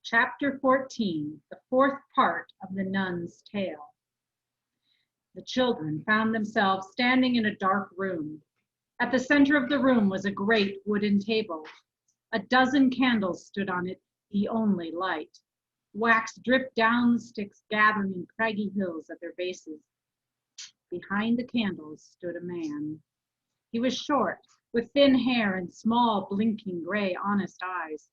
Chapter 14, the fourth part of the nun's tale. The children found themselves standing in a dark room. At the center of the room was a great wooden table. A dozen candles stood on it, the only light. Wax dripped down the sticks, gathering in craggy hills at their bases. Behind the candles stood a man. He was short, with thin hair and small, blinking gray, honest eyes.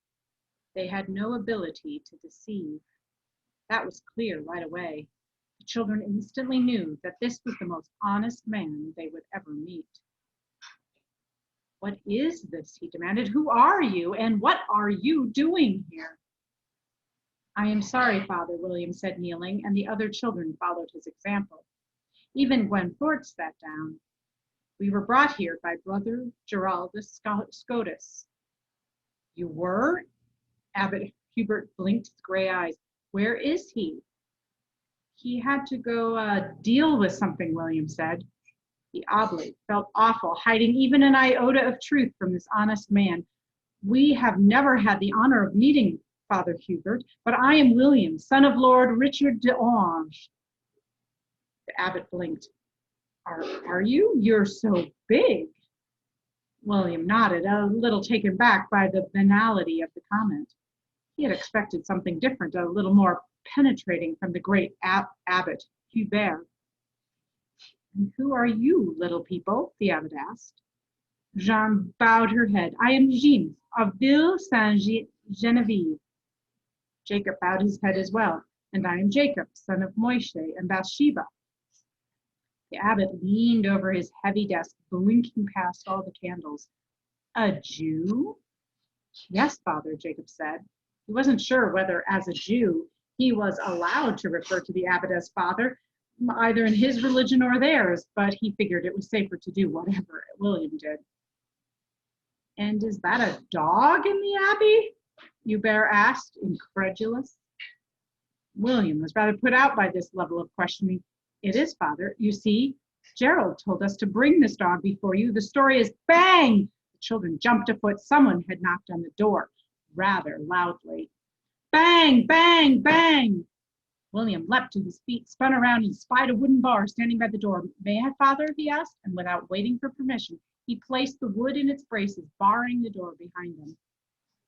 They had no ability to deceive. That was clear right away. The children instantly knew that this was the most honest man they would ever meet. "What is this?" he demanded. "Who are you, and what are you doing here?" "I am sorry, Father," William said, kneeling, and the other children followed his example. Even Gwen Fort sat down. "We were brought here by Brother Giraldus Scotus." "You were?" Abbot Hubert blinked his gray eyes. "Where is he?" "He had to go deal with something," William said. The oblate felt awful, hiding even an iota of truth from this honest man. "We have never had the honor of meeting, Father Hubert, but I am William, son of Lord Richard de Orange." The abbot blinked. Are you? You're so big." William nodded, a little taken back by the banality of the comment. He had expected something different, a little more penetrating from the great abbot Hubert. "And who are you, little people?" the abbot asked. Jeanne bowed her head. "I am Jeanne of Ville Saint-Geneviève." Jacob bowed his head as well. "And I am Jacob, son of Moishe and Bathsheba." The abbot leaned over his heavy desk, blinking past all the candles. "A Jew?" "Yes, Father," Jacob said. He wasn't sure whether, as a Jew, he was allowed to refer to the abbot as father, either in his religion or theirs, but he figured it was safer to do whatever William did. "And is that a dog in the abbey?" Hubert asked, incredulous. William was rather put out by this level of questioning. "It is, Father. You see, Gerald told us to bring this dog before you. The story is—" Bang! The children jumped a foot. Someone had knocked on the door, rather loudly. Bang, bang, bang! William leapt to his feet, spun around, and spied a wooden bar standing by the door. "May I, Father?" he asked, and without waiting for permission, he placed the wood in its braces, barring the door behind him.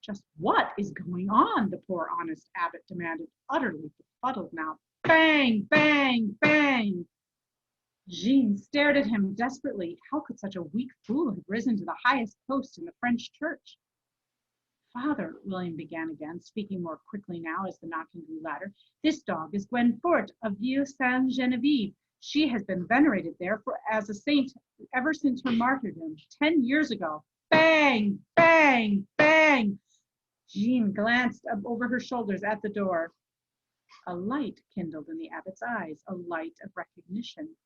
"Just what is going on?" the poor honest abbot demanded, utterly befuddled now. Bang, bang, bang! Jeanne stared at him desperately. How could such a weak fool have risen to the highest post in the French church? "Father," William began again, speaking more quickly now as the knocking grew louder, "this dog is Gwen Fort of Ville Saint-Geneviève. She has been venerated there as a saint ever since her martyrdom 10 years ago." Bang, bang, bang! Jeanne glanced up over her shoulders at the door. A light kindled in the abbot's eyes, a light of recognition.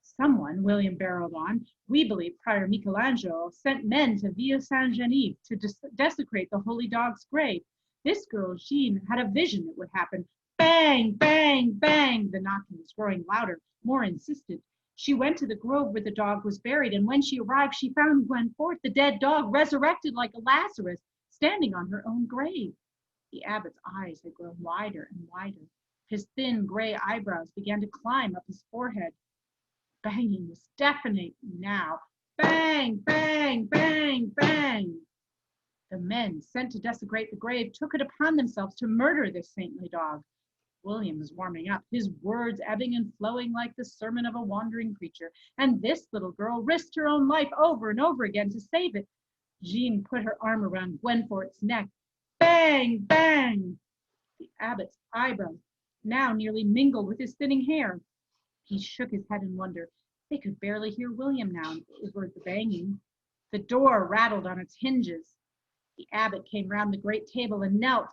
"Someone," William barreled on, "we believe Prior Michelangelo sent men to Ville Saint-Geneviève to desecrate the holy dog's grave. This girl, Jeanne, had a vision it would happen." Bang, bang, bang! The knocking was growing louder, more insistent. "She went to the grove where the dog was buried, and when she arrived, she found Gwen Fort, the dead dog, resurrected like a Lazarus, standing on her own grave." The abbot's eyes had grown wider and wider. His thin gray eyebrows began to climb up his forehead. Banging was deafening now. Bang, bang, bang, bang! The men sent to desecrate the grave took it upon themselves to murder this saintly dog. William was warming up, his words ebbing and flowing like the sermon of a wandering preacher. And this little girl risked her own life over and over again to save it. Jeanne put her arm around Gwen Fort's neck. Bang, bang! The abbot's eyebrows now nearly mingled with his thinning hair. He shook his head in wonder. They could barely hear William now over the banging. The door rattled on its hinges. The abbot came round the great table and knelt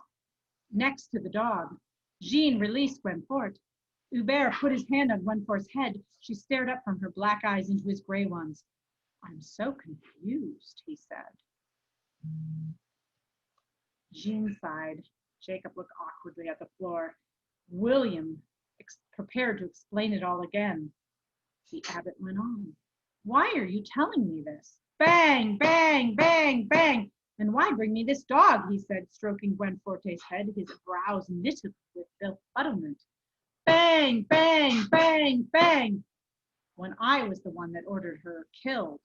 next to the dog. Jeanne released Gwen Fort. Hubert put his hand on Gwen Fort's head. She stared up from her black eyes into his gray ones. "I'm so confused," he said. Jeanne sighed. Jacob looked awkwardly at the floor. William prepared to explain it all again. The abbot went on. "Why are you telling me this?" Bang, bang, bang, bang! And why bring me this dog? He said, stroking Gwen Forte's head, his brows knitted with befuddlement. Bang, bang, bang, bang. When I was the one that ordered her killed.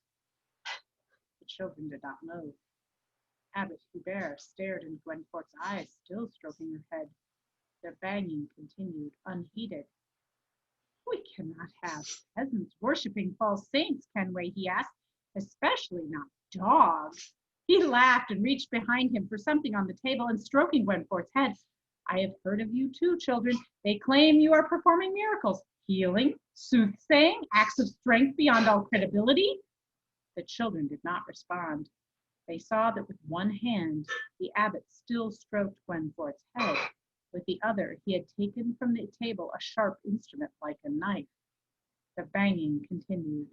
The children did not move. Abbot Hubert stared into Gwenfort's eyes, still stroking her head. The banging continued, unheeded. We cannot have peasants worshipping false saints, Kenway, he asked, especially not dogs. He laughed and reached behind him for something on the table and stroking Gwenfort's head. I have heard of you too, children. They claim you are performing miracles, healing, soothsaying, acts of strength beyond all credibility. The children did not respond. They saw that with one hand, the abbot still stroked Gwenfort's head. With the other, he had taken from the table a sharp instrument like a knife. The banging continued.